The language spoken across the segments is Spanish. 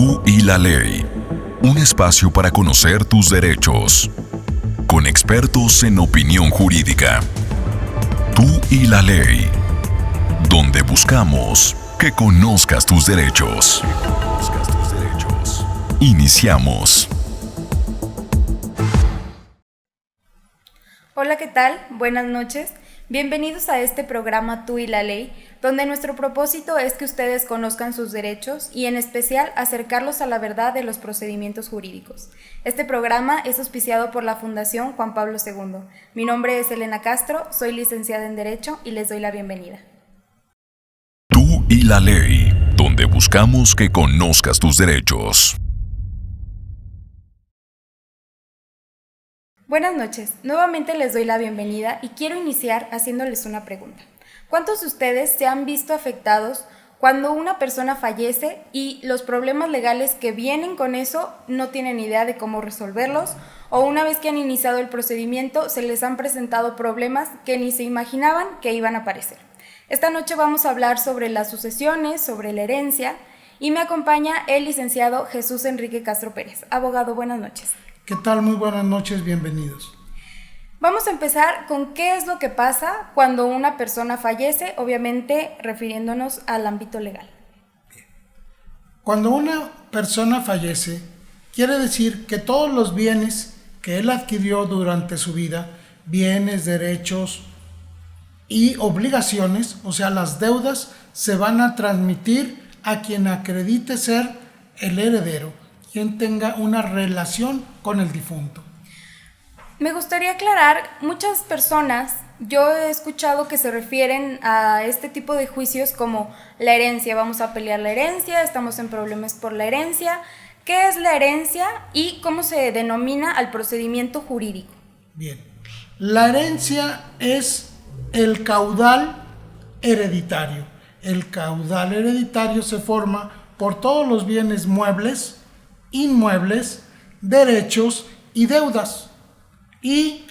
Tú y la ley. Un espacio para conocer tus derechos. Con expertos en opinión jurídica. Tú y la ley. Donde buscamos que conozcas tus derechos. Iniciamos. Hola, ¿qué tal? Buenas noches. Bienvenidos a este programa Tú y la Ley, donde nuestro propósito es que ustedes conozcan sus derechos y en especial acercarlos a la verdad de los procedimientos jurídicos. Este programa es auspiciado por la Fundación Juan Pablo II. Mi nombre es Elena Castro, soy licenciada en Derecho y les doy la bienvenida. Tú y la Ley, donde buscamos que conozcas tus derechos. Buenas noches, nuevamente les doy la bienvenida y quiero iniciar haciéndoles una pregunta. ¿Cuántos de ustedes se han visto afectados cuando una persona fallece y los problemas legales que vienen con eso no tienen idea de cómo resolverlos, o una vez que han iniciado el procedimiento se les han presentado problemas que ni se imaginaban que iban a aparecer? Esta noche vamos a hablar sobre las sucesiones, sobre la herencia, y me acompaña el licenciado Jesús Enrique Castro Pérez. Abogado, buenas noches. ¿Qué tal? Muy buenas noches, bienvenidos. Vamos a empezar con qué es lo que pasa cuando una persona fallece, obviamente refiriéndonos al ámbito legal. Bien. Cuando una persona fallece, quiere decir que todos los bienes que él adquirió durante su vida, bienes, derechos y obligaciones, o sea, las deudas, se van a transmitir a quien acredite ser el heredero, quien tenga una relación con el difunto. Me gustaría aclarar, muchas personas, yo he escuchado que se refieren a este tipo de juicios como la herencia, vamos a pelear la herencia, estamos en problemas por la herencia. ¿Qué es la herencia y cómo se denomina al procedimiento jurídico? Bien, la herencia es el caudal hereditario. El caudal hereditario se forma por todos los bienes muebles, inmuebles, derechos y deudas, y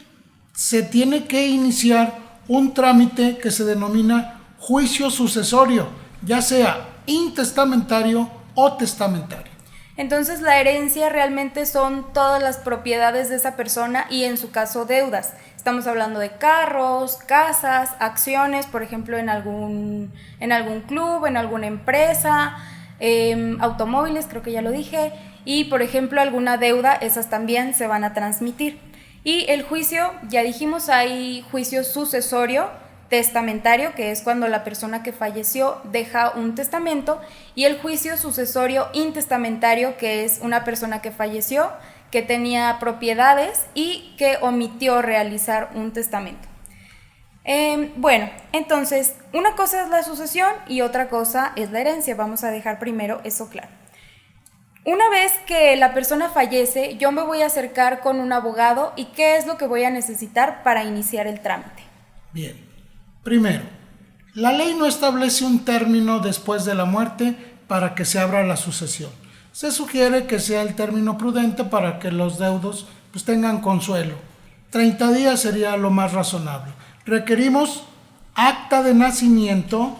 se tiene que iniciar un trámite que se denomina juicio sucesorio, ya sea intestamentario o testamentario. Entonces la herencia realmente son todas las propiedades de esa persona y en su caso deudas. Estamos hablando de carros, casas, acciones, por ejemplo en algún club, en alguna empresa, automóviles, creo que ya lo dije, y por ejemplo alguna deuda, esas también se van a transmitir. Y el juicio, ya dijimos, hay juicio sucesorio, testamentario, que es cuando la persona que falleció deja un testamento, y el juicio sucesorio intestamentario, que es una persona que falleció, que tenía propiedades y que omitió realizar un testamento. Bueno, entonces, una cosa es la sucesión y otra cosa es la herencia. Vamos a dejar primero eso claro. Una vez que la persona fallece, yo me voy a acercar con un abogado y ¿qué es lo que voy a necesitar para iniciar el trámite? Bien, primero, la ley no establece un término después de la muerte para que se abra la sucesión. Se sugiere que sea el término prudente para que los deudos pues, tengan consuelo. 30 días sería lo más razonable. Requerimos acta de nacimiento,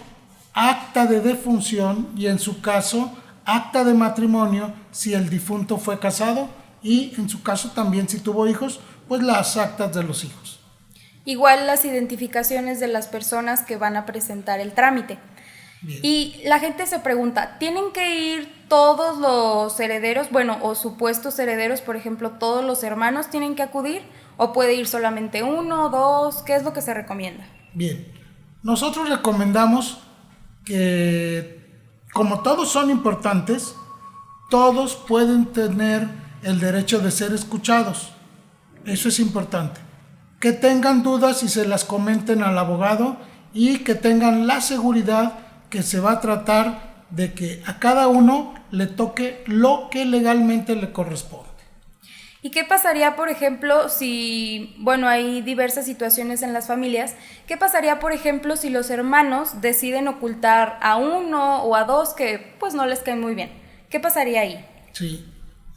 acta de defunción y en su caso acta de matrimonio si el difunto fue casado y en su caso también si tuvo hijos, pues las actas de los hijos. Igual las identificaciones de las personas que van a presentar el trámite. Bien. Y la gente se pregunta, ¿tienen que ir todos los herederos, o supuestos herederos, por ejemplo, todos los hermanos tienen que acudir? ¿O puede ir solamente uno, dos? ¿Qué es lo que se recomienda? Bien, nosotros recomendamos que como todos son importantes, todos pueden tener el derecho de ser escuchados. Eso es importante. Que tengan dudas y se las comenten al abogado y que tengan la seguridad que se va a tratar de que a cada uno le toque lo que legalmente le corresponde. ¿Y qué pasaría, por ejemplo, si, hay diversas situaciones en las familias, qué pasaría, por ejemplo, si los hermanos deciden ocultar a uno o a dos que pues no les caen muy bien? ¿Qué pasaría ahí? Sí,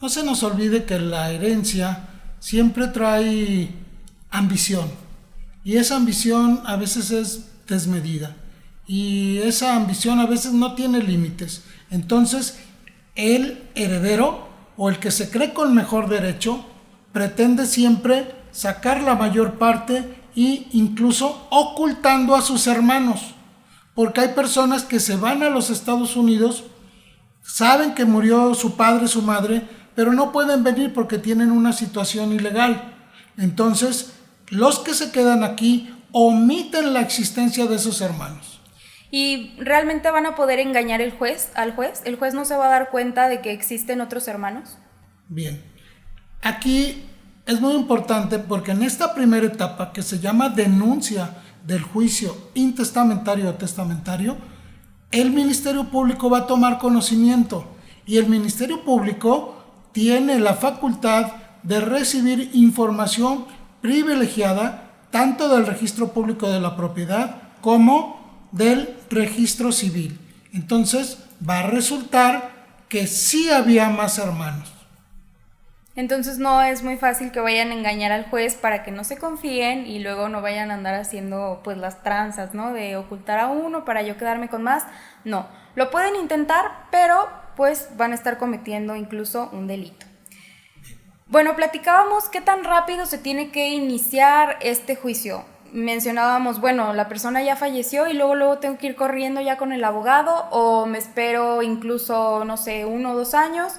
no se nos olvide que la herencia siempre trae ambición y esa ambición a veces es desmedida y esa ambición a veces no tiene límites. Entonces, el heredero o el que se cree con mejor derecho pretende siempre sacar la mayor parte e incluso ocultando a sus hermanos, porque hay personas que se van a los Estados Unidos, saben que murió su padre, su madre, pero no pueden venir porque tienen una situación ilegal. Entonces, los que se quedan aquí omiten la existencia de sus hermanos. ¿Y realmente van a poder engañar al juez? ¿El juez no se va a dar cuenta de que existen otros hermanos? Bien, aquí es muy importante porque en esta primera etapa, que se llama denuncia del juicio intestamentario o testamentario, el Ministerio Público va a tomar conocimiento y el Ministerio Público tiene la facultad de recibir información privilegiada tanto del Registro Público de la Propiedad como del Registro Civil. Entonces va a resultar que sí había más hermanos. Entonces no es muy fácil que vayan a engañar al juez para que no se confíen y luego no vayan a andar haciendo pues las tranzas, ¿no? De ocultar a uno para yo quedarme con más. No, lo pueden intentar, pero pues van a estar cometiendo incluso un delito. Bueno, platicábamos qué tan rápido se tiene que iniciar este juicio. Mencionábamos, bueno, la persona ya falleció y luego tengo que ir corriendo ya con el abogado o me espero incluso, no sé, 1 o 2 años.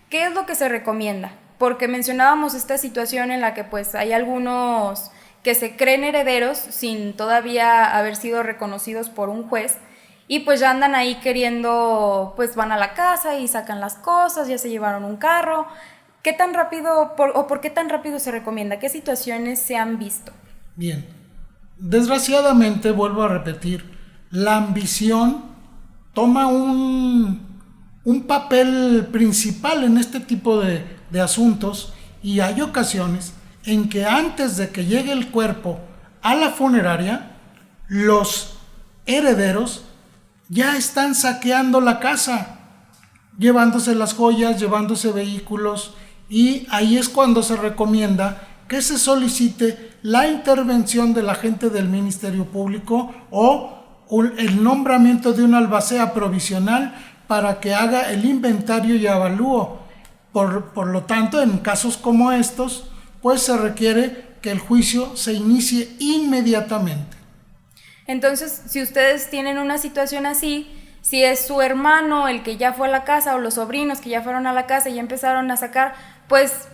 ¿Qué es lo que se recomienda? Porque mencionábamos esta situación en la que pues hay algunos que se creen herederos sin todavía haber sido reconocidos por un juez y pues ya andan ahí queriendo, pues van a la casa y sacan las cosas, ya se llevaron un carro. ¿Qué tan rápido por qué tan rápido se recomienda? ¿Qué situaciones se han visto? Bien, desgraciadamente, vuelvo a repetir, la ambición toma un papel principal en este tipo de asuntos y hay ocasiones en que antes de que llegue el cuerpo a la funeraria, los herederos ya están saqueando la casa, llevándose las joyas, llevándose vehículos, y ahí es cuando se recomienda que se solicite la intervención del agente del Ministerio Público o el nombramiento de un albacea provisional para que haga el inventario y avalúo. Por lo tanto, en casos como estos, pues se requiere que el juicio se inicie inmediatamente. Entonces, si ustedes tienen una situación así, si es su hermano el que ya fue a la casa o los sobrinos que ya fueron a la casa y ya empezaron a sacar, pues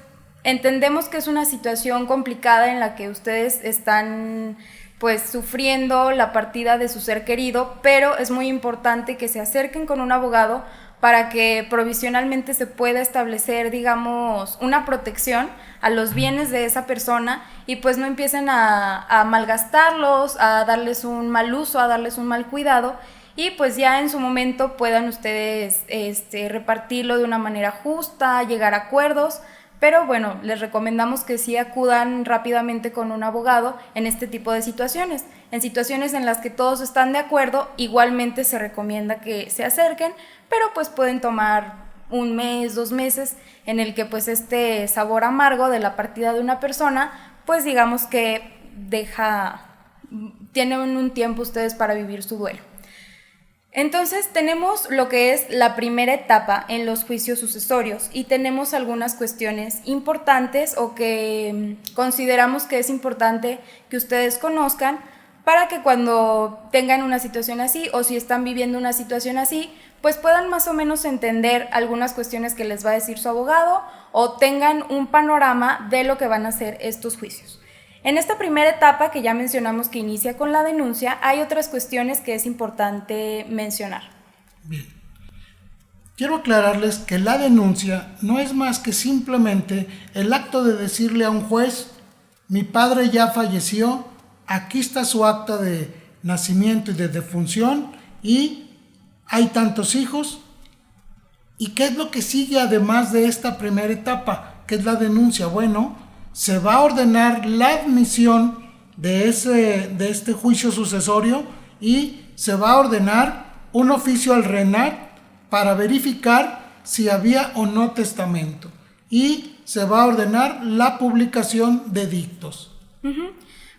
entendemos que es una situación complicada en la que ustedes están pues sufriendo la partida de su ser querido, pero es muy importante que se acerquen con un abogado para que provisionalmente se pueda establecer, digamos, una protección a los bienes de esa persona y pues no empiecen a malgastarlos, a darles un mal uso, a darles un mal cuidado y pues ya en su momento puedan ustedes repartirlo de una manera justa, llegar a acuerdos, pero bueno, les recomendamos que sí acudan rápidamente con un abogado en este tipo de situaciones. En situaciones en las que todos están de acuerdo, igualmente se recomienda que se acerquen, pero pues pueden tomar 1 mes, 2 meses, en el que pues este sabor amargo de la partida de una persona, pues digamos que tienen un tiempo ustedes para vivir su duelo. Entonces tenemos lo que es la primera etapa en los juicios sucesorios y tenemos algunas cuestiones importantes o que consideramos que es importante que ustedes conozcan para que cuando tengan una situación así o si están viviendo una situación así, pues puedan más o menos entender algunas cuestiones que les va a decir su abogado o tengan un panorama de lo que van a ser estos juicios. En esta primera etapa que ya mencionamos que inicia con la denuncia, hay otras cuestiones que es importante mencionar. Bien. Quiero aclararles que la denuncia no es más que simplemente el acto de decirle a un juez, mi padre ya falleció, aquí está su acta de nacimiento y de defunción y hay tantos hijos. ¿Y qué es lo que sigue además de esta primera etapa, que es la denuncia? Bueno, se va a ordenar la admisión de este juicio sucesorio y se va a ordenar un oficio al RENAC para verificar si había o no testamento y se va a ordenar la publicación de dictos.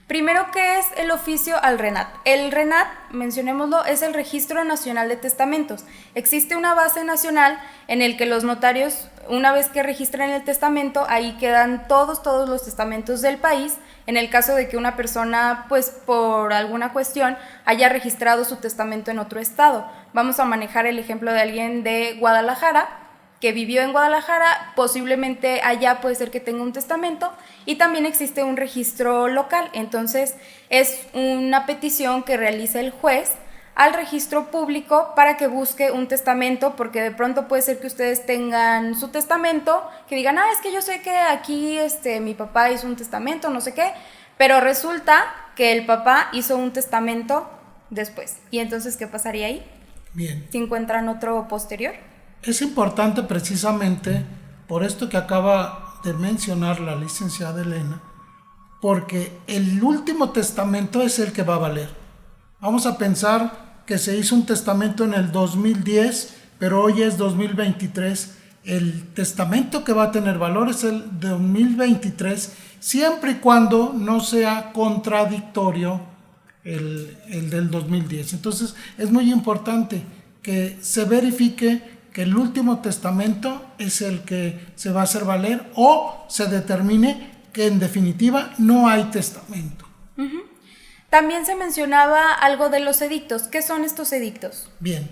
Primero, ¿qué es el oficio al RENAT? El RENAT, mencionémoslo, es el Registro Nacional de Testamentos. Existe una base nacional en el que los notarios, una vez que registran el testamento, ahí quedan todos los testamentos del país. En el caso de que una persona, pues por alguna cuestión, haya registrado su testamento en otro estado. Vamos a manejar el ejemplo de alguien de Guadalajara, que vivió en Guadalajara, posiblemente allá puede ser que tenga un testamento, y también existe un registro local. Entonces es una petición que realiza el juez al registro público para que busque un testamento, porque de pronto puede ser que ustedes tengan su testamento, que digan, es que yo sé que aquí mi papá hizo un testamento, no sé qué, pero resulta que el papá hizo un testamento después. ¿Y entonces qué pasaría ahí? Bien. ¿Si encuentran otro posterior? Es importante precisamente por esto que acaba de mencionar la licenciada Elena, porque el último testamento es el que va a valer. Vamos a pensar que se hizo un testamento en el 2010, pero hoy es 2023. El testamento que va a tener valor es el 2023, siempre y cuando no sea contradictorio el del 2010. Entonces es muy importante que se verifique que el último testamento es el que se va a hacer valer, o se determine que en definitiva no hay testamento. Uh-huh. También se mencionaba algo de los edictos. ¿Qué son estos edictos? Bien,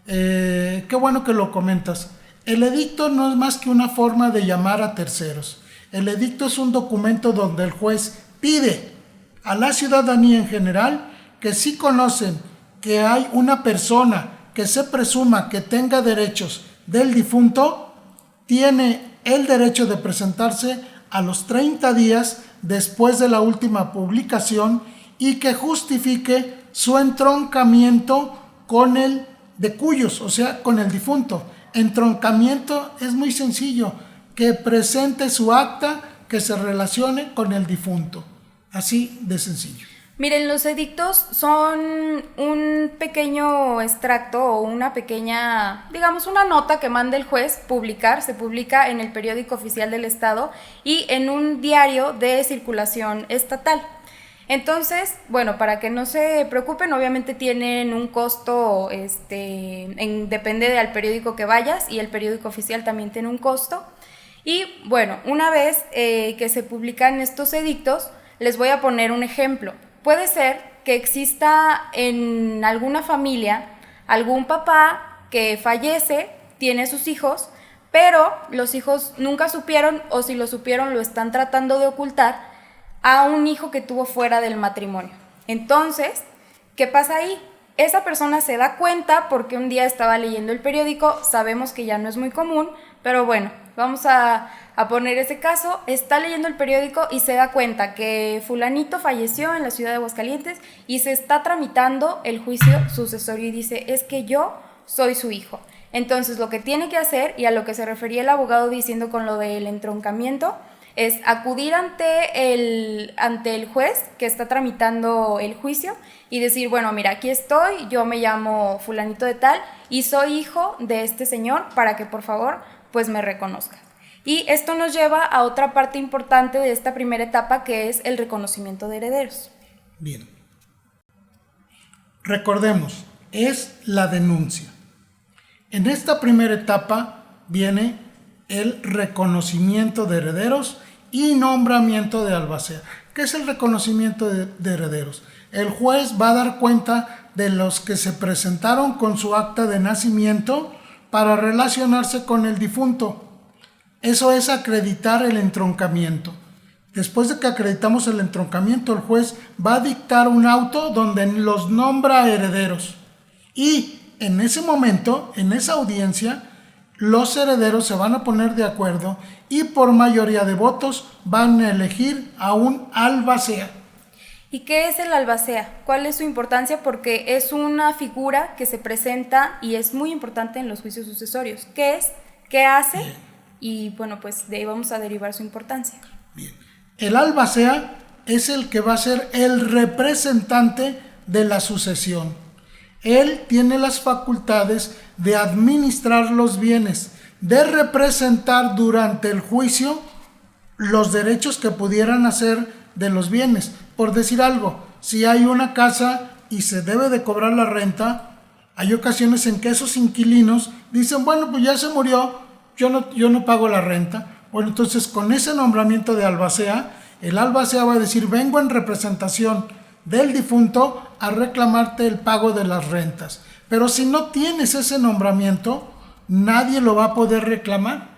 qué bueno que lo comentas. El edicto no es más que una forma de llamar a terceros. El edicto es un documento donde el juez pide a la ciudadanía en general que si conocen que hay una persona que se presuma que tenga derechos del difunto, tiene el derecho de presentarse a los 30 días después de la última publicación y que justifique su entroncamiento con el de cuyos, o sea, con el difunto. Entroncamiento es muy sencillo, que presente su acta que se relacione con el difunto. Así de sencillo. Miren, los edictos son un pequeño extracto o una pequeña, digamos, una nota que manda el juez publicar. Se publica en el periódico oficial del estado y en un diario de circulación estatal. Entonces, bueno, para que no se preocupen, obviamente tienen un costo, depende del periódico que vayas, y el periódico oficial también tiene un costo. Y bueno, una vez que se publican estos edictos, les voy a poner un ejemplo. Puede ser que exista en alguna familia algún papá que fallece, tiene sus hijos, pero los hijos nunca supieron, o si lo supieron lo están tratando de ocultar, a un hijo que tuvo fuera del matrimonio. Entonces, ¿qué pasa ahí? Esa persona se da cuenta porque un día estaba leyendo el periódico, sabemos que ya no es muy común, pero bueno, vamos a poner ese caso. Está leyendo el periódico y se da cuenta que fulanito falleció en la ciudad de Aguascalientes y se está tramitando el juicio sucesorio y dice, es que yo soy su hijo. Entonces lo que tiene que hacer, y a lo que se refería el abogado diciendo con lo del entroncamiento, es acudir ante el juez que está tramitando el juicio y decir, bueno, mira, aquí estoy, yo me llamo fulanito de tal y soy hijo de este señor, para que por favor pues me reconozca. Y esto nos lleva a otra parte importante de esta primera etapa, que es el reconocimiento de herederos. Bien. Recordemos, es la denuncia. En esta primera etapa viene el reconocimiento de herederos y nombramiento de albacea. ¿Qué es el reconocimiento de herederos? El juez va a dar cuenta de los que se presentaron con su acta de nacimiento para relacionarse con el difunto. Eso es acreditar el entroncamiento. Después de que acreditamos el entroncamiento, el juez va a dictar un auto donde los nombra herederos. Y en ese momento, en esa audiencia, los herederos se van a poner de acuerdo y por mayoría de votos van a elegir a un albacea. ¿Y qué es el albacea? ¿Cuál es su importancia? Porque es una figura que se presenta y es muy importante en los juicios sucesorios. ¿Qué es? ¿Qué hace? Bien. Y bueno, pues de ahí vamos a derivar su importancia. Bien. El albacea es el que va a ser el representante de la sucesión. Él tiene las facultades de administrar los bienes, de representar durante el juicio los derechos que pudieran hacer de los bienes. Por decir algo, si hay una casa y se debe de cobrar la renta, hay ocasiones en que esos inquilinos dicen, bueno, pues ya se murió, yo no pago la renta. Bueno, entonces con ese nombramiento de albacea, el albacea va a decir, vengo en representación del difunto a reclamarte el pago de las rentas. Pero si no tienes ese nombramiento, nadie lo va a poder reclamar.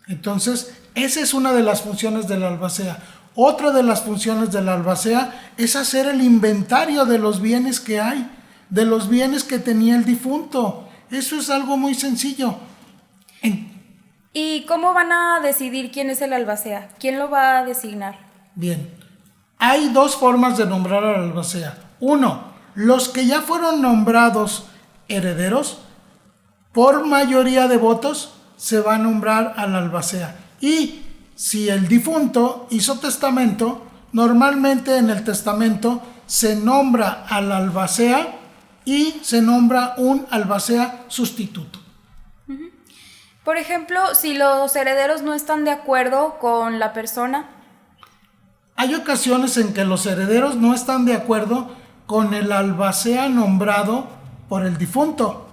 Entonces, esa es una de las funciones del albacea. Otra de las funciones del albacea es hacer el inventario de los bienes que hay, de los bienes que tenía el difunto. Eso es algo muy sencillo. ¿Y cómo van a decidir quién es el albacea? ¿Quién lo va a designar? Bien, hay dos formas de nombrar al albacea. Uno, los que ya fueron nombrados herederos, por mayoría de votos se va a nombrar al albacea. Y si el difunto hizo testamento, normalmente en el testamento se nombra al albacea y se nombra un albacea sustituto. Por ejemplo, si los herederos no están de acuerdo con la persona. Hay ocasiones en que los herederos no están de acuerdo con el albacea nombrado por el difunto.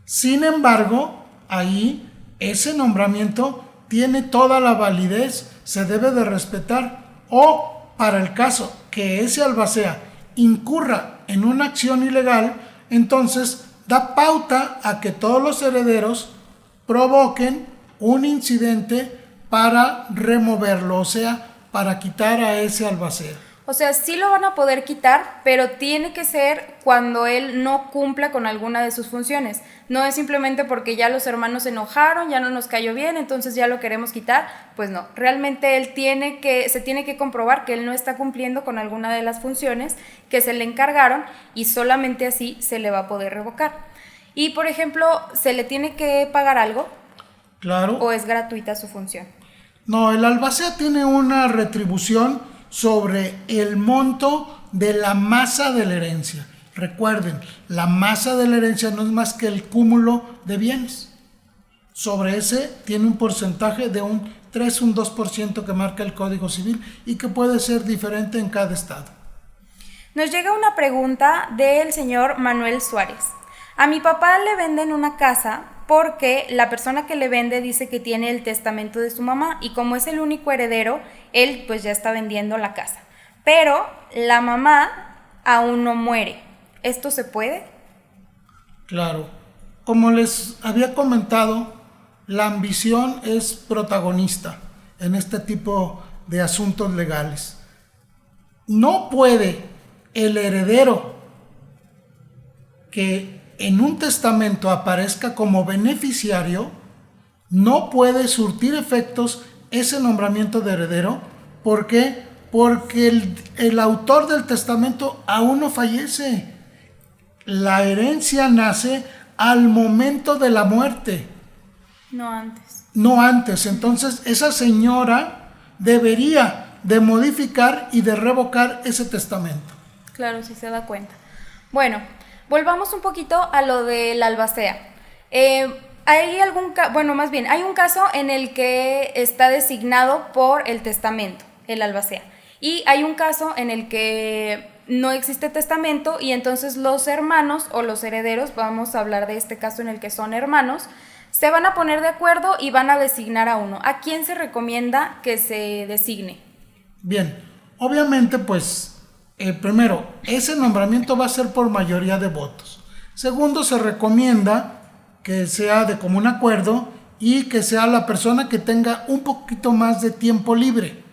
Sin embargo, ahí ese nombramiento tiene toda la validez, se debe de respetar. O para el caso que ese albacea incurra en una acción ilegal, entonces da pauta a que todos los herederos provoquen un incidente para removerlo, o sea, para quitar a ese albacea. O sea, sí lo van a poder quitar, pero tiene que ser cuando él no cumpla con alguna de sus funciones. No es simplemente porque ya los hermanos se enojaron, ya no nos cayó bien, entonces ya lo queremos quitar. Pues no, realmente él se tiene que comprobar que él no está cumpliendo con alguna de las funciones que se le encargaron y solamente así se le va a poder revocar. Y, por ejemplo, ¿se le tiene que pagar algo? Claro. ¿O es gratuita su función? No, el albacea tiene una retribución sobre el monto de la masa de la herencia. Recuerden, la masa de la herencia no es más que el cúmulo de bienes. Sobre ese tiene un porcentaje de un 3, un 2% que marca el Código Civil y que puede ser diferente en cada estado. Nos llega una pregunta del señor Manuel Suárez. A mi papá le venden una casa porque la persona que le vende dice que tiene el testamento de su mamá y como es el único heredero, él pues ya está vendiendo la casa. Pero la mamá aún no muere. ¿Esto se puede? Claro. Como les había comentado, la ambición es protagonista en este tipo de asuntos legales. No puede el heredero que en un testamento aparezca como beneficiario, no puede surtir efectos ese nombramiento de heredero. ¿Por qué? Porque el autor del testamento aún no fallece. La herencia nace al momento de la muerte. No antes. No antes. Entonces, esa señora debería de modificar y de revocar ese testamento. Claro, si se da cuenta. Bueno, volvamos un poquito a lo del albacea. Hay un caso en el que está designado por el testamento, el albacea. Y hay un caso en el que no existe testamento y entonces los hermanos o los herederos, vamos a hablar de este caso en el que son hermanos, se van a poner de acuerdo y van a designar a uno. ¿A quién se recomienda que se designe? Bien, obviamente pues primero, ese nombramiento va a ser por mayoría de votos. Segundo, se recomienda que sea de común acuerdo y que sea la persona que tenga un poquito más de tiempo libre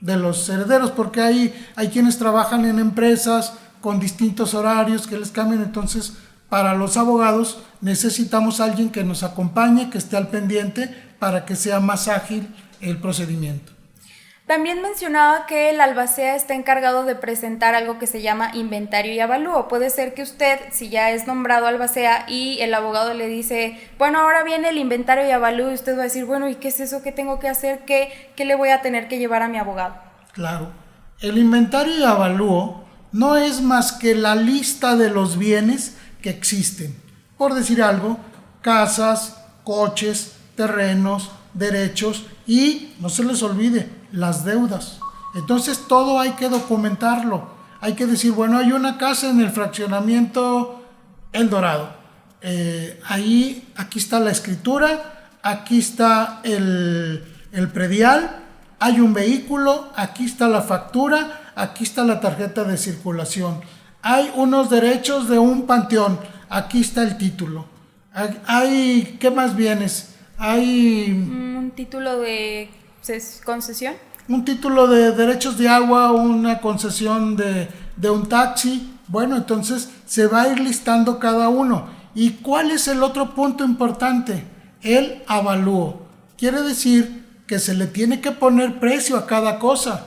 de los herederos, porque hay quienes trabajan en empresas con distintos horarios que les cambian. Entonces, para los abogados necesitamos a alguien que nos acompañe, que esté al pendiente para que sea más ágil el procedimiento. También mencionaba que el albacea está encargado de presentar algo que se llama inventario y avalúo. Puede ser que usted, si ya es nombrado albacea y el abogado le dice, bueno, ahora viene el inventario y avalúo, y usted va a decir, bueno, ¿y qué es eso? ¿Qué tengo que hacer? ¿Qué le voy a tener que llevar a mi abogado? Claro, el inventario y avalúo no es más que la lista de los bienes que existen. Por decir algo, casas, coches, terrenos, derechos y, no se les olvide, las deudas. Entonces todo hay que documentarlo. Hay que decir, bueno, hay una casa en el fraccionamiento El Dorado. Aquí está la escritura, aquí está el predial, hay un vehículo, aquí está la factura, aquí está la tarjeta de circulación. Hay unos derechos de un panteón, aquí está el título. ¿Qué más bienes? Hay un título de concesión. Un título de derechos de agua, una concesión de un taxi. Bueno, entonces se va a ir listando cada uno. ¿Y cuál es el otro punto importante? El avalúo. Quiere decir que se le tiene que poner precio a cada cosa.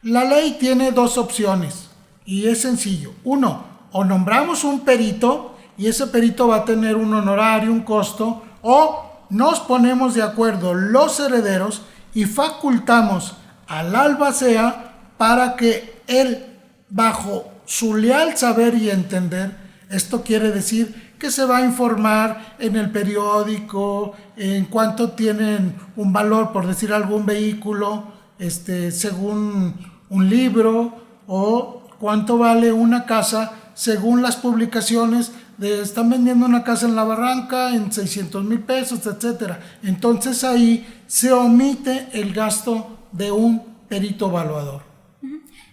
La ley tiene dos opciones y es sencillo. Uno, o nombramos un perito y ese perito va a tener un honorario, un costo, o nos ponemos de acuerdo los herederos y facultamos al albacea para que él, bajo su leal saber y entender, esto quiere decir que se va a informar en el periódico en cuánto tienen un valor, por decir algún vehículo, según un libro, o cuánto vale una casa según las publicaciones están vendiendo una casa en La Barranca en 600,000 pesos, etcétera. Entonces ahí se omite el gasto de un perito evaluador.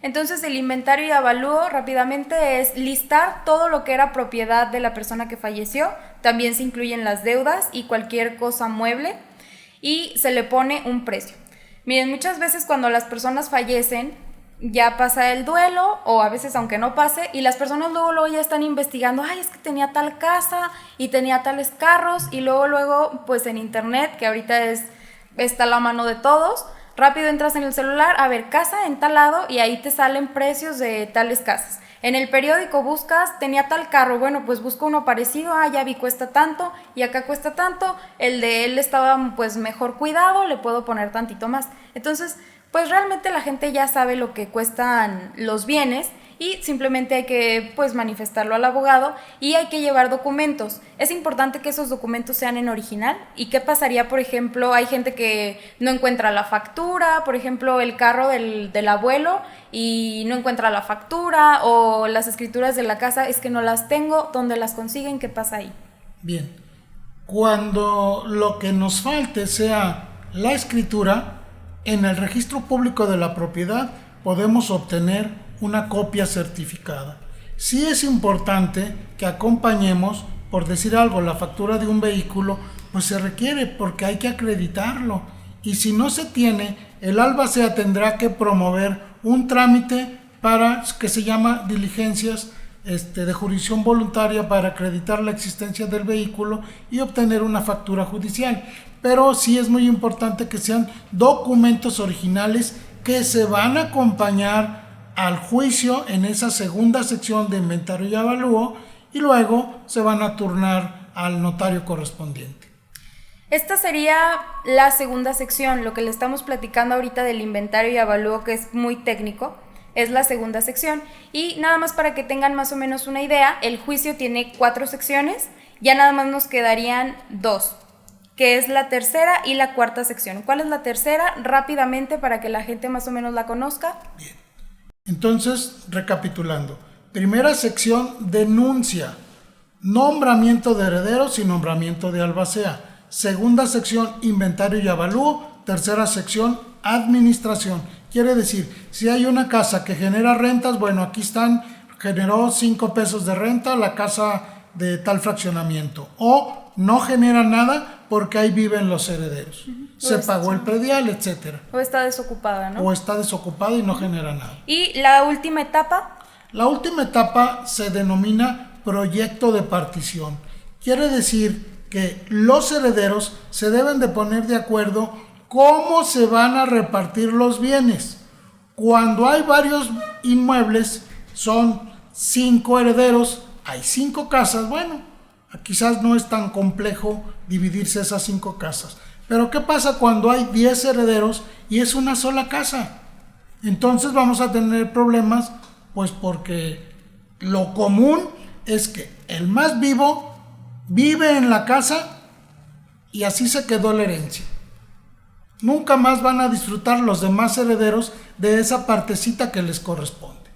Entonces el inventario y avalúo rápidamente es listar todo lo que era propiedad de la persona que falleció, también se incluyen las deudas y cualquier cosa mueble y se le pone un precio. Miren, muchas veces cuando las personas fallecen ya pasa el duelo o a veces aunque no pase y las personas luego ya están investigando, ay, es que tenía tal casa y tenía tales carros y luego pues en internet, que ahorita está a la mano de todos, rápido entras en el celular, a ver, casa en tal lado y ahí te salen precios de tales casas. En el periódico buscas, tenía tal carro, bueno, pues busco uno parecido, ya vi, cuesta tanto y acá cuesta tanto, el de él estaba pues mejor cuidado, le puedo poner tantito más. Entonces, pues realmente la gente ya sabe lo que cuestan los bienes y simplemente hay que pues manifestarlo al abogado y hay que llevar documentos. Es importante que esos documentos sean en original. ¿Y qué pasaría, por ejemplo, hay gente que no encuentra la factura, por ejemplo, el carro del abuelo y no encuentra la factura o las escrituras de la casa, es que no las tengo, ¿dónde las consiguen? ¿Qué pasa ahí? Bien, cuando lo que nos falte sea la escritura, en el registro público de la propiedad podemos obtener una copia certificada. Sí es importante que acompañemos, por decir algo, la factura de un vehículo, pues se requiere porque hay que acreditarlo. Y si no se tiene, el albacea tendrá que promover un trámite para que se llama diligencias de jurisdicción voluntaria para acreditar la existencia del vehículo y obtener una factura judicial. Pero sí es muy importante que sean documentos originales que se van a acompañar al juicio en esa segunda sección de inventario y avalúo y luego se van a turnar al notario correspondiente. Esta sería la segunda sección, lo que le estamos platicando ahorita del inventario y avalúo, que es muy técnico, es la segunda sección. Y nada más para que tengan más o menos una idea, el juicio tiene 4 secciones, ya nada más nos quedarían 2. Que es la tercera y la cuarta sección. ¿Cuál es la tercera? Rápidamente para que la gente más o menos la conozca. Bien. Entonces, recapitulando. Primera sección, denuncia. Nombramiento de herederos y nombramiento de albacea. Segunda sección, inventario y avalúo. Tercera sección, administración. Quiere decir, si hay una casa que genera rentas, bueno, aquí están, generó 5 pesos de renta la casa de tal fraccionamiento. O no genera nada porque ahí viven los herederos. Se pagó el predial, etcétera. O está desocupada, ¿no? O está desocupada y no genera nada. ¿Y la última etapa? La última etapa se denomina proyecto de partición. Quiere decir que los herederos se deben de poner de acuerdo cómo se van a repartir los bienes. Cuando hay varios inmuebles, son 5 herederos, hay 5 casas, bueno, quizás no es tan complejo dividirse esas 5 casas. Pero ¿qué pasa cuando hay 10 herederos y es una sola casa? Entonces vamos a tener problemas, pues porque lo común es que el más vivo vive en la casa y así se quedó la herencia. Nunca más van a disfrutar los demás herederos de esa partecita que les corresponde.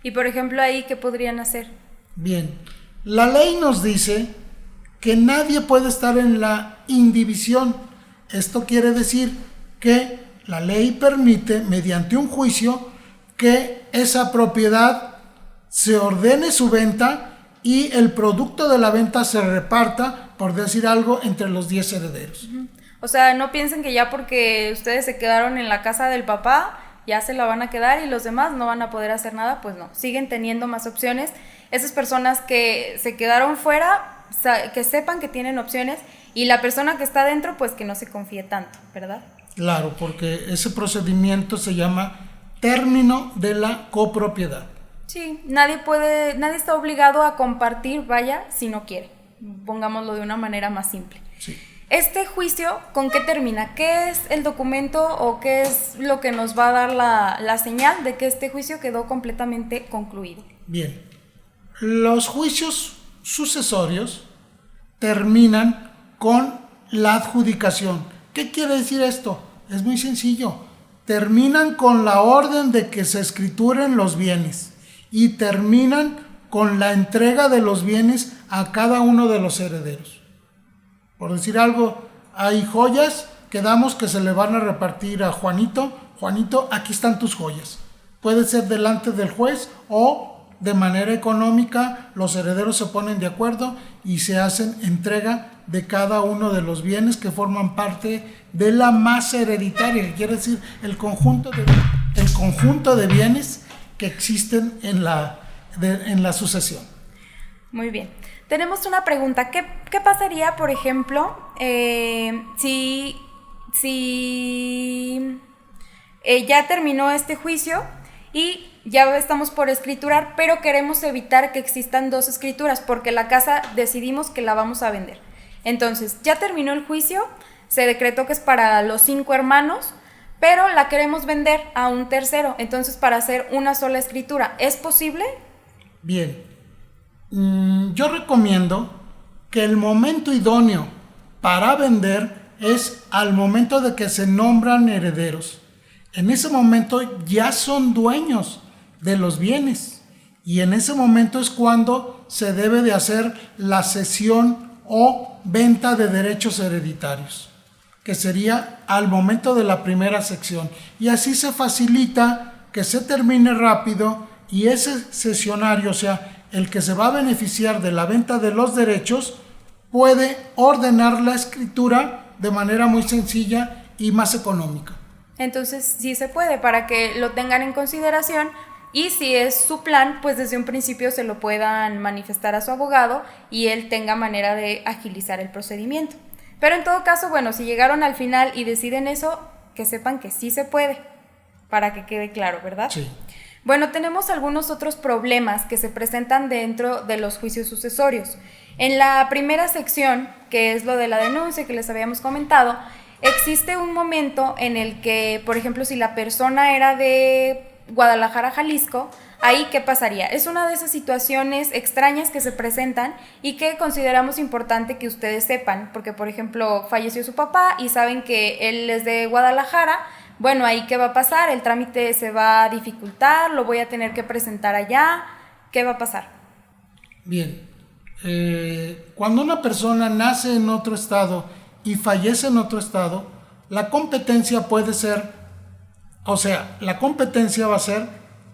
Y por ejemplo, ahí, ¿qué podrían hacer? Bien, la ley nos dice que nadie puede estar en la indivisión. Esto quiere decir que la ley permite, mediante un juicio, que esa propiedad se ordene su venta y el producto de la venta se reparta, por decir algo, entre los 10 herederos. O sea, no piensen que ya porque ustedes se quedaron en la casa del papá, ya se la van a quedar y los demás no van a poder hacer nada. Pues no, siguen teniendo más opciones. Esas personas que se quedaron fuera, que sepan que tienen opciones, y la persona que está dentro, pues que no se confíe tanto, ¿verdad? Claro, porque ese procedimiento se llama término de la copropiedad. Sí, nadie está obligado a compartir, vaya, si no quiere. Pongámoslo de una manera más simple. Sí. Este juicio, ¿con qué termina? ¿Qué es el documento o qué es lo que nos va a dar la señal de que este juicio quedó completamente concluido? Bien, los juicios sucesorios terminan con la adjudicación. ¿Qué quiere decir esto? Es muy sencillo. Terminan con la orden de que se escrituren los bienes y terminan con la entrega de los bienes a cada uno de los herederos. Por decir algo, hay joyas, quedamos que se le van a repartir a Juanito. Juanito, aquí están tus joyas. Puede ser delante del juez o de manera económica, los herederos se ponen de acuerdo y se hacen entrega de cada uno de los bienes que forman parte de la masa hereditaria, que quiere decir el conjunto de bienes que existen en la sucesión. Muy bien. Tenemos una pregunta. ¿Qué pasaría, por ejemplo, si ya terminó este juicio y ya estamos por escriturar, pero queremos evitar que existan dos escrituras porque la casa decidimos que la vamos a vender? Entonces, ya terminó el juicio, se decretó que es para los 5 hermanos, pero la queremos vender a un tercero, entonces para hacer una sola escritura, ¿es posible? Bien, yo recomiendo que el momento idóneo para vender es al momento de que se nombran herederos. En ese momento ya son dueños de los bienes y en ese momento es cuando se debe de hacer la cesión o venta de derechos hereditarios, que sería al momento de la primera sección, y así se facilita que se termine rápido y ese cesionario, o sea, el que se va a beneficiar de la venta de los derechos, puede ordenar la escritura de manera muy sencilla y más económica. Entonces sí se puede, para que lo tengan en consideración, y si es su plan, pues desde un principio se lo puedan manifestar a su abogado y él tenga manera de agilizar el procedimiento. Pero en todo caso, bueno, si llegaron al final y deciden eso, que sepan que sí se puede, para que quede claro, ¿verdad? Sí. Bueno, tenemos algunos otros problemas que se presentan dentro de los juicios sucesorios. En la primera sección, que es lo de la denuncia que les habíamos comentado, existe un momento en el que, por ejemplo, si la persona era de Guadalajara, Jalisco, ahí ¿qué pasaría? Es una de esas situaciones extrañas que se presentan y que consideramos importante que ustedes sepan, porque por ejemplo falleció su papá y saben que él es de Guadalajara. Bueno, ahí ¿qué va a pasar? El trámite se va a dificultar, lo voy a tener que presentar allá. ¿Qué va a pasar? Bien, cuando una persona nace en otro estado y fallece en otro estado, la competencia puede ser, la competencia va a ser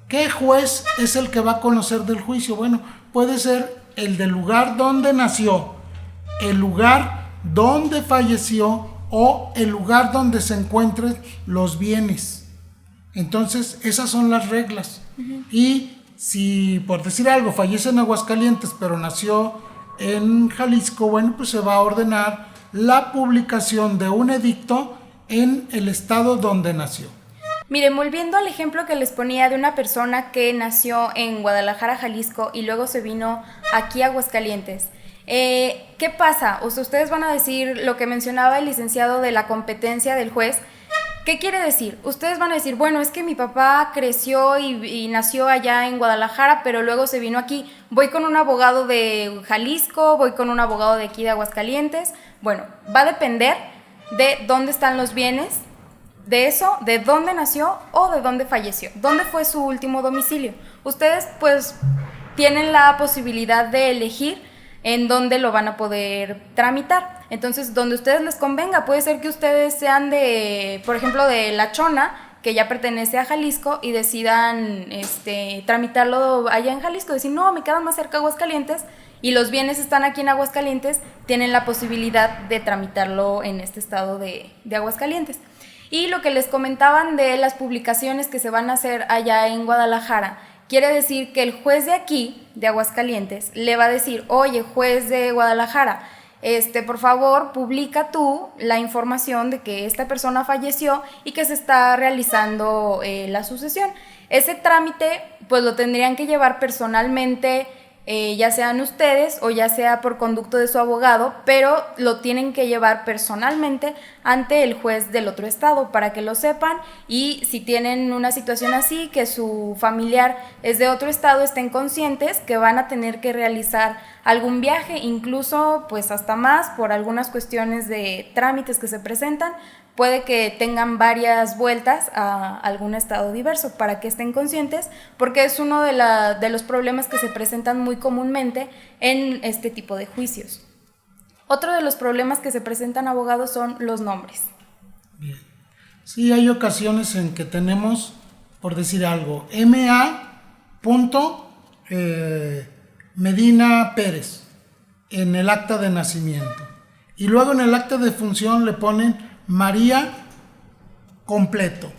¿qué juez es el que va a conocer del juicio? Bueno, puede ser el del lugar donde nació, el lugar donde falleció o el lugar donde se encuentren los bienes. Entonces, esas son las reglas. Y si, por decir algo, fallece en Aguascalientes, pero nació en Jalisco, bueno, pues se va a ordenar la publicación de un edicto en el estado donde nació. Miren, volviendo al ejemplo que les ponía de una persona que nació en Guadalajara, Jalisco, y luego se vino aquí a Aguascalientes. ¿Qué pasa? O sea, ustedes van a decir lo que mencionaba el licenciado de la competencia del juez. ¿Qué quiere decir? Ustedes van a decir, bueno, es que mi papá creció y nació allá en Guadalajara, pero luego se vino aquí. Voy con un abogado de Jalisco, voy con un abogado de aquí de Aguascalientes. Bueno, va a depender de dónde están los bienes, de eso, de dónde nació o de dónde falleció, dónde fue su último domicilio. Ustedes pues tienen la posibilidad de elegir en dónde lo van a poder tramitar. Entonces, donde a ustedes les convenga, puede ser que ustedes sean de, por ejemplo, de La Chona, que ya pertenece a Jalisco, y decidan tramitarlo allá en Jalisco, decir, no, me queda más cerca Aguascalientes, y los bienes están aquí en Aguascalientes, tienen la posibilidad de tramitarlo en este estado de Aguascalientes. Y lo que les comentaban de las publicaciones que se van a hacer allá en Guadalajara, quiere decir que el juez de aquí, de Aguascalientes, le va a decir, oye, juez de Guadalajara, por favor, publica tú la información de que esta persona falleció y que se está realizando la sucesión. Ese trámite, pues lo tendrían que llevar personalmente, ya sean ustedes o ya sea por conducto de su abogado, pero lo tienen que llevar personalmente ante el juez del otro estado para que lo sepan, y si tienen una situación así, que su familiar es de otro estado, estén conscientes que van a tener que realizar algún viaje, incluso pues hasta más por algunas cuestiones de trámites que se presentan. Puede que tengan varias vueltas a algún estado diverso, para que estén conscientes, porque es uno de los problemas que se presentan muy comúnmente en este tipo de juicios. Otro de los problemas que se presentan, abogados, son los nombres. Bien. Sí, hay ocasiones en que tenemos, por decir algo, M.A. Medina Pérez en el acta de nacimiento, y luego en el acta de función le ponen María completo,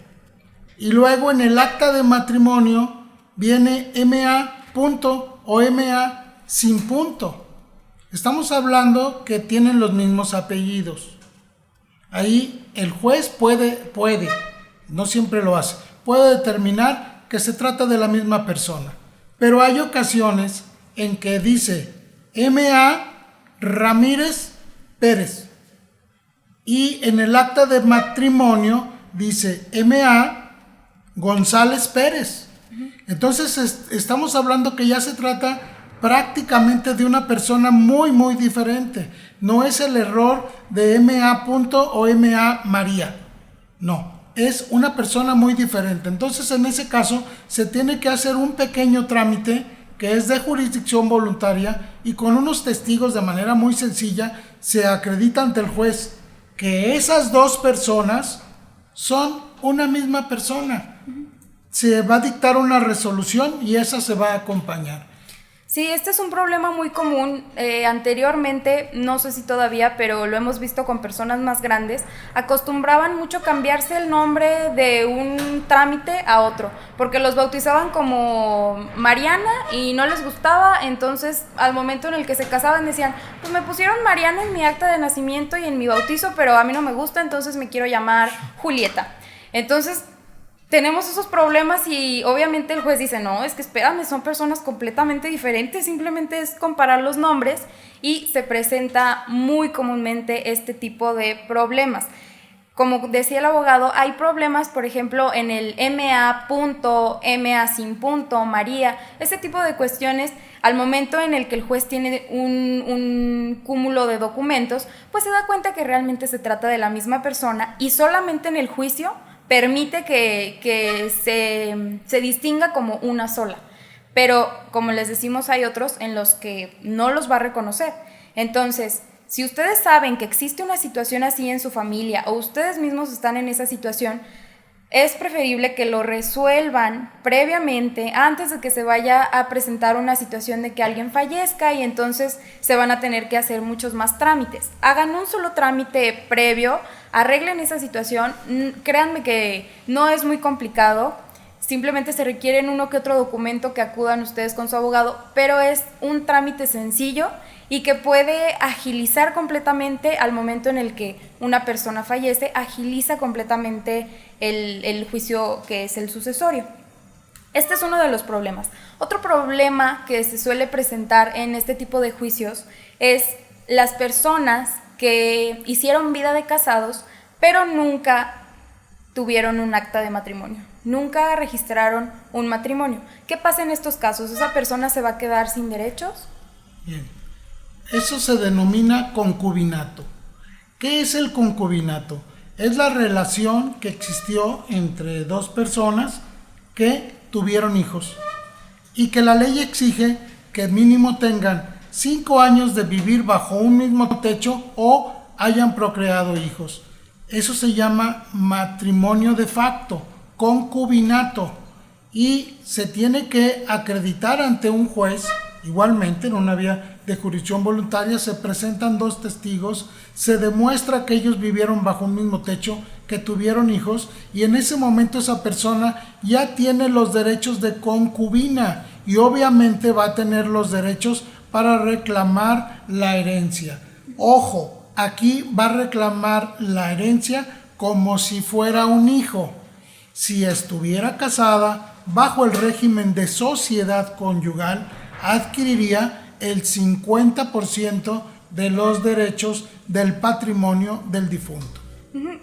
y luego en el acta de matrimonio viene M.A. o M.A. sin punto. Estamos hablando que tienen los mismos apellidos. Ahí el juez puede, no siempre lo hace, puede determinar que se trata de la misma persona, pero hay ocasiones en que dice M.A. Ramírez Pérez, y en el acta de matrimonio dice M.A. González Pérez. Entonces estamos hablando que ya se trata prácticamente de una persona muy, muy diferente. No es el error de M.A. o M.A. María. No, es una persona muy diferente. Entonces, en ese caso, se tiene que hacer un pequeño trámite que es de jurisdicción voluntaria, y con unos testigos, de manera muy sencilla, se acredita ante el juez que esas dos personas son una misma persona. Se va a dictar una resolución y esa se va a acompañar. Sí, este es un problema muy común. Anteriormente, no sé si todavía, pero lo hemos visto con personas más grandes, acostumbraban mucho cambiarse el nombre de un trámite a otro, porque los bautizaban como Mariana y no les gustaba. Entonces, al momento en el que se casaban, decían, pues me pusieron Mariana en mi acta de nacimiento y en mi bautizo, pero a mí no me gusta, entonces me quiero llamar Julieta. Entonces, tenemos esos problemas, y obviamente el juez dice, no, es que espérame, son personas completamente diferentes, simplemente es comparar los nombres, y se presenta muy comúnmente este tipo de problemas. Como decía el abogado, hay problemas, por ejemplo, en el M.A. M.A. sin punto, María, ese tipo de cuestiones. Al momento en el que el juez tiene un cúmulo de documentos, pues se da cuenta que realmente se trata de la misma persona, y solamente en el juicio permite que se distinga como una sola. Pero, como les decimos, hay otros en los que no los va a reconocer. Entonces, si ustedes saben que existe una situación así en su familia, o ustedes mismos están en esa situación, es preferible que lo resuelvan previamente, antes de que se vaya a presentar una situación de que alguien fallezca, y entonces se van a tener que hacer muchos más trámites. Hagan un solo trámite previo, arreglen esa situación. Créanme que no es muy complicado, simplemente se requieren uno que otro documento que acudan ustedes con su abogado, pero es un trámite sencillo y que puede agilizar completamente. Al momento en el que una persona fallece, agiliza completamente el juicio, que es el sucesorio. Este es uno de los problemas. Otro problema que se suele presentar en este tipo de juicios es las personas que hicieron vida de casados, pero nunca tuvieron un acta de matrimonio, nunca registraron un matrimonio. ¿Qué pasa en estos casos? ¿Esa persona se va a quedar sin derechos? Bien. Eso se denomina concubinato. ¿Qué es el concubinato? Es la relación que existió entre dos personas que tuvieron hijos y que la ley exige que mínimo tengan 5 años de vivir bajo un mismo techo o hayan procreado hijos. Eso se llama matrimonio de facto, concubinato, y se tiene que acreditar ante un juez. Igualmente, en una vía de jurisdicción voluntaria se presentan 2 testigos, se demuestra que ellos vivieron bajo un mismo techo, que tuvieron hijos, y en ese momento esa persona ya tiene los derechos de concubina y obviamente va a tener los derechos para reclamar la herencia. Ojo, aquí va a reclamar la herencia como si fuera un hijo. Si estuviera casada bajo el régimen de sociedad conyugal, adquiriría el 50% de los derechos del patrimonio del difunto.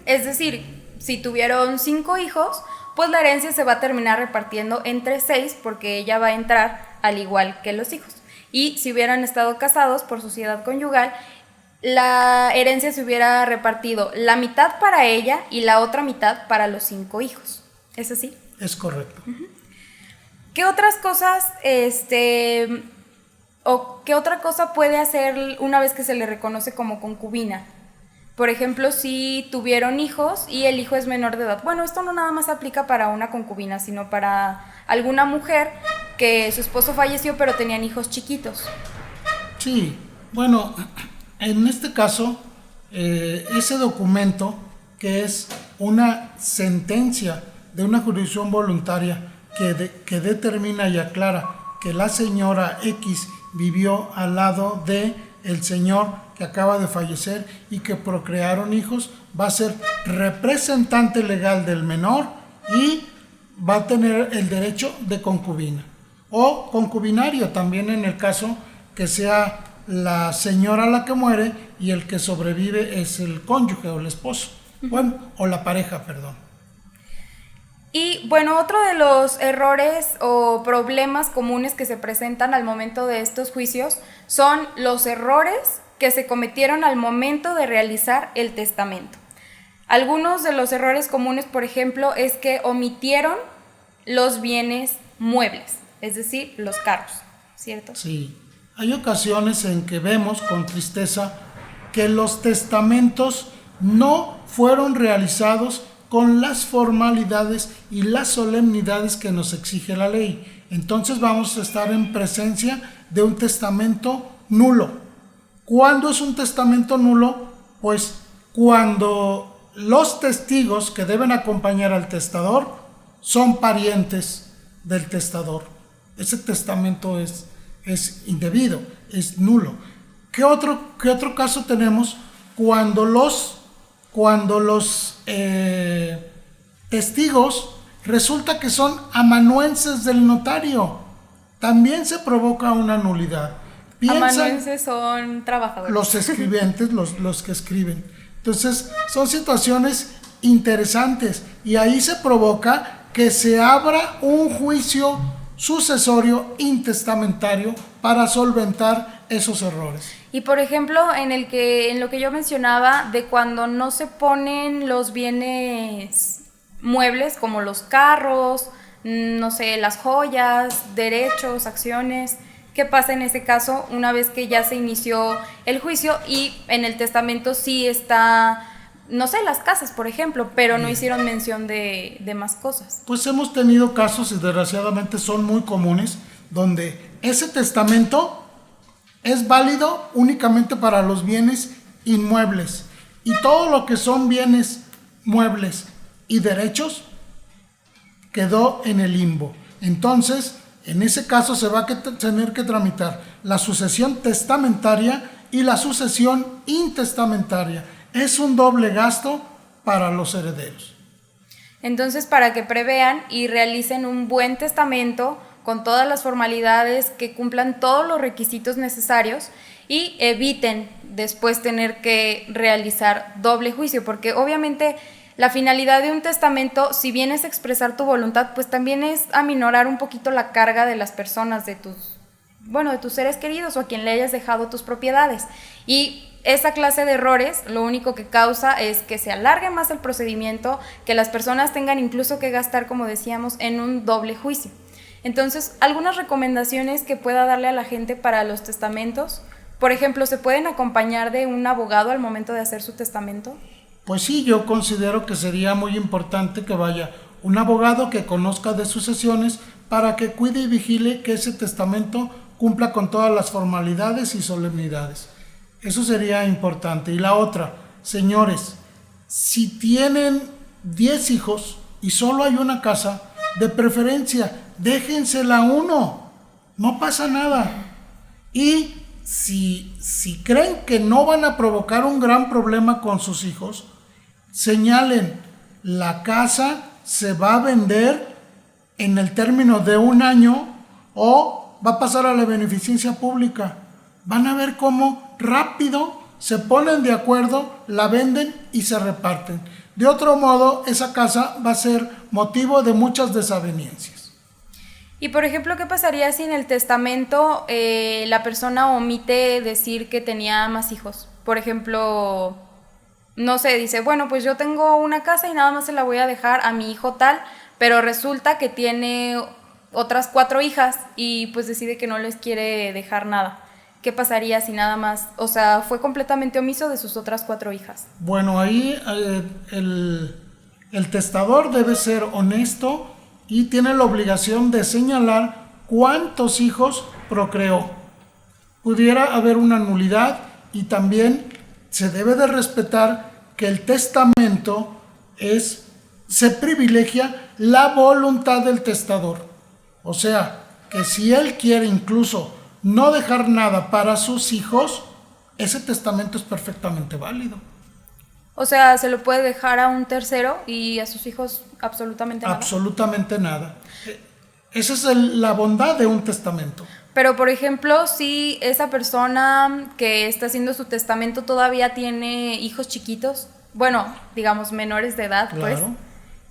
Es decir, si tuvieron 5 hijos, pues la herencia se va a terminar repartiendo entre 6 porque ella va a entrar al igual que los hijos. Y si hubieran estado casados por sociedad conyugal, la herencia se hubiera repartido la mitad para ella y la otra mitad para los 5 hijos. ¿Es así? Es correcto. ¿Qué otras cosas, o qué otra cosa puede hacer una vez que se le reconoce como concubina? Por ejemplo, si tuvieron hijos y el hijo es menor de edad. Bueno, esto no nada más aplica para una concubina, sino para alguna mujer que su esposo falleció pero tenían hijos chiquitos. Sí, bueno, en este caso, ese documento, que es una sentencia de una jurisdicción voluntaria que determina y aclara que la señora X vivió al lado de el señor que acaba de fallecer y que procrearon hijos, va a ser representante legal del menor y va a tener el derecho de concubina o concubinario también en el caso que sea la señora la que muere y el que sobrevive es el cónyuge o el esposo, bueno, o la pareja, perdón. Y bueno, otro de los errores o problemas comunes que se presentan al momento de estos juicios son los errores que se cometieron al momento de realizar el testamento. Algunos de los errores comunes, por ejemplo, es que omitieron los bienes muebles, es decir, los carros, ¿cierto? Sí, hay ocasiones en que vemos con tristeza que los testamentos no fueron realizados con las formalidades y las solemnidades que nos exige la ley. Entonces vamos a estar en presencia de un testamento nulo. ¿Cuándo es un testamento nulo? Pues cuando los testigos que deben acompañar al testador son parientes del testador. Ese testamento es indebido, es nulo. ¿Qué otro caso tenemos? Cuando los testigos resulta que son amanuenses del notario, también se provoca una nulidad. Amanuenses son trabajadores. Los escribientes, los que escriben. Entonces, son situaciones interesantes y ahí se provoca que se abra un juicio sucesorio intestamentario para solventar esos errores. Y por ejemplo, en lo que yo mencionaba de cuando no se ponen los bienes muebles como los carros, no sé, las joyas, derechos, acciones, ¿qué pasa en ese caso una vez que ya se inició el juicio y en el testamento sí está, no sé, las casas, por ejemplo, pero no hicieron mención de más cosas? Pues hemos tenido casos, y desgraciadamente son muy comunes, donde ese testamento es válido únicamente para los bienes inmuebles y todo lo que son bienes muebles y derechos quedó en el limbo. Entonces, en ese caso se va a tener que tramitar la sucesión testamentaria y la sucesión intestamentaria. Es un doble gasto para los herederos. Entonces, para que prevean y realicen un buen testamento con todas las formalidades, que cumplan todos los requisitos necesarios y eviten después tener que realizar doble juicio, porque obviamente la finalidad de un testamento, si bien es expresar tu voluntad, pues también es aminorar un poquito la carga de las personas, de bueno, de tus seres queridos o a quien le hayas dejado tus propiedades. Y esa clase de errores lo único que causa es que se alargue más el procedimiento, que las personas tengan incluso que gastar, como decíamos, en un doble juicio. Entonces, algunas recomendaciones que pueda darle a la gente para los testamentos, por ejemplo, ¿se pueden acompañar de un abogado al momento de hacer su testamento? Pues sí, yo considero que sería muy importante que vaya un abogado que conozca de sucesiones para que cuide y vigile que ese testamento cumpla con todas las formalidades y solemnidades. Eso sería importante. Y la otra, señores, si tienen 10 hijos y solo hay una casa, de preferencia, déjensela a uno, no pasa nada. Y si creen que no van a provocar un gran problema con sus hijos, señalen, la casa se va a vender en el término de 1 año o va a pasar a la beneficencia pública. Van a ver cómo rápido se ponen de acuerdo, la venden y se reparten. De otro modo, esa casa va a ser motivo de muchas desavenencias. Y por ejemplo, ¿qué pasaría si en el testamento la persona omite decir que tenía más hijos? Por ejemplo, no sé, dice, bueno, pues yo tengo una casa y nada más se la voy a dejar a mi hijo tal, pero resulta que tiene otras 4 hijas y pues decide que no les quiere dejar nada. ¿Qué pasaría si nada más, o sea, fue completamente omiso de sus otras 4 hijas? Bueno, ahí el testador debe ser honesto y tiene la obligación de señalar cuántos hijos procreó. Pudiera haber una nulidad y también se debe de respetar que el testamento se privilegia la voluntad del testador. O sea, que si él quiere incluso no dejar nada para sus hijos, ese testamento es perfectamente válido. O sea, se lo puede dejar a un tercero y a sus hijos absolutamente nada. Absolutamente nada. Esa es la bondad de un testamento. Pero, por ejemplo, si esa persona que está haciendo su testamento todavía tiene hijos chiquitos, bueno, digamos menores de edad, claro.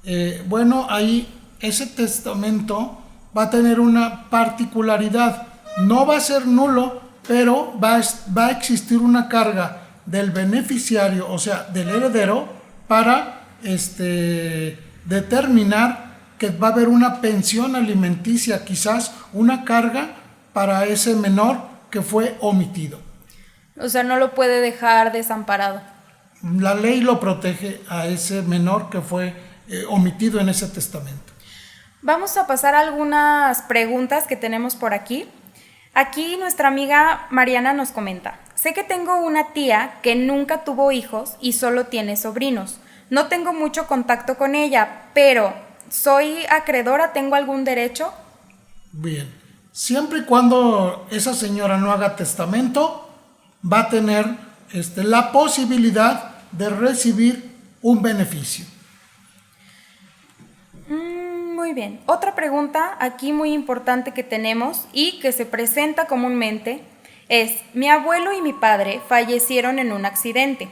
Pues. Bueno, ahí ese testamento va a tener una particularidad. No va a ser nulo, pero va a existir una carga del beneficiario, o sea, del heredero, para determinar que va a haber una pensión alimenticia, quizás una carga para ese menor que fue omitido. O sea, no lo puede dejar desamparado. La ley lo protege a ese menor que fue omitido en ese testamento. Vamos a pasar a algunas preguntas que tenemos por aquí. Aquí nuestra amiga Mariana nos comenta: sé que tengo una tía que nunca tuvo hijos y solo tiene sobrinos. No tengo mucho contacto con ella, pero ¿soy acreedora? ¿Tengo algún derecho? Bien, siempre y cuando esa señora no haga testamento, va a tener la posibilidad de recibir un beneficio. Muy bien. Otra pregunta aquí muy importante que tenemos y que se presenta comúnmente es: mi abuelo y mi padre fallecieron en un accidente.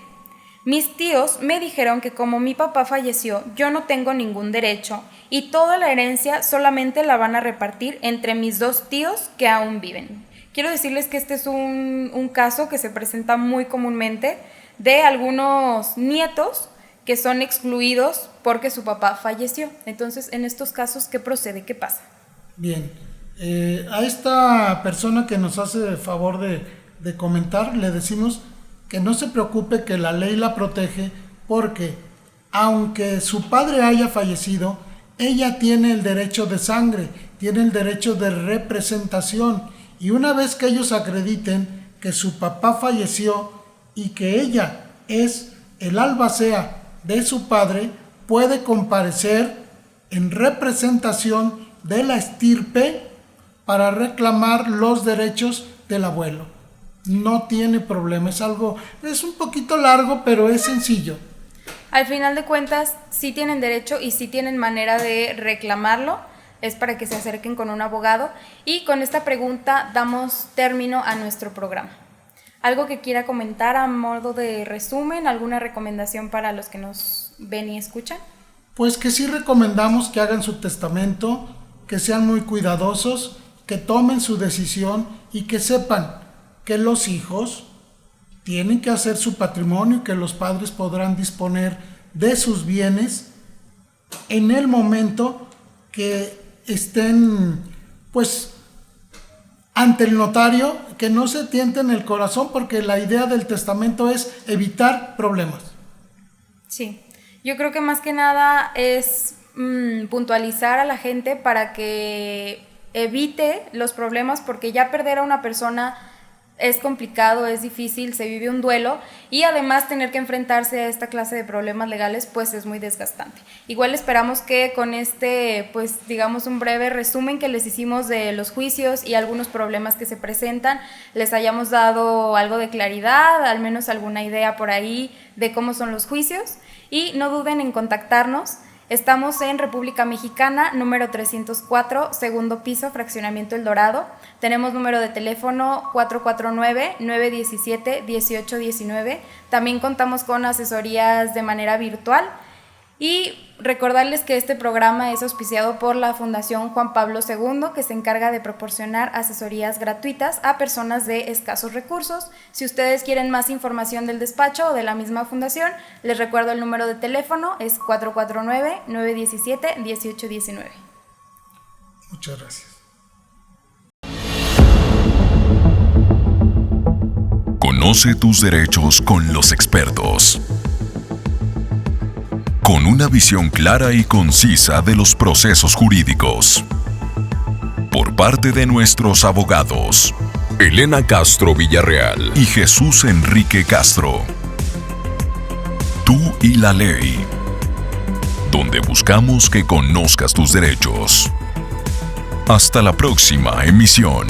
Mis tíos me dijeron que como mi papá falleció, yo no tengo ningún derecho y toda la herencia solamente la van a repartir entre mis 2 tíos que aún viven. Quiero decirles que este es un caso que se presenta muy comúnmente de algunos nietos que son excluidos porque su papá falleció. Entonces, en estos casos, ¿qué procede? ¿Qué pasa? Bien, a esta persona que nos hace el favor de comentar, le decimos que no se preocupe, que la ley la protege, porque aunque su padre haya fallecido, ella tiene el derecho de sangre, tiene el derecho de representación, y una vez que ellos acrediten que su papá falleció y que ella es el albacea de su padre, puede comparecer en representación de la estirpe para reclamar los derechos del abuelo. No tiene problema, es un poquito largo, pero es sencillo. Al final de cuentas, sí tienen derecho y sí tienen manera de reclamarlo. Es para que se acerquen con un abogado. Y con esta pregunta damos término a nuestro programa. ¿Algo que quiera comentar a modo de resumen? ¿Alguna recomendación para los que nos ven y escuchan? Pues que sí recomendamos que hagan su testamento, que sean muy cuidadosos, que tomen su decisión y que sepan que los hijos tienen que hacer su patrimonio y que los padres podrán disponer de sus bienes en el momento que estén pues ante el notario, que no se tienten el corazón, porque la idea del testamento es evitar problemas. Sí, yo creo que más que nada es puntualizar a la gente para que evite los problemas, porque ya perder a una persona es complicado, es difícil, se vive un duelo, y además tener que enfrentarse a esta clase de problemas legales pues es muy desgastante. Igual esperamos que con este, pues digamos, un breve resumen que les hicimos de los juicios y algunos problemas que se presentan, les hayamos dado algo de claridad, al menos alguna idea por ahí de cómo son los juicios, y no duden en contactarnos. Estamos en República Mexicana, número 304, segundo piso, Fraccionamiento El Dorado. Tenemos número de teléfono 449-917-1819. También contamos con asesorías de manera virtual. Y recordarles que este programa es auspiciado por la Fundación Juan Pablo II, que se encarga de proporcionar asesorías gratuitas a personas de escasos recursos. Si ustedes quieren más información del despacho o de la misma fundación, les recuerdo el número de teléfono, es 449-917-1819. Muchas gracias. Conoce tus derechos con los expertos. Con una visión clara y concisa de los procesos jurídicos. Por parte de nuestros abogados, Elena Castro Villarreal y Jesús Enrique Castro. Tú y la ley. Donde buscamos que conozcas tus derechos. Hasta la próxima emisión.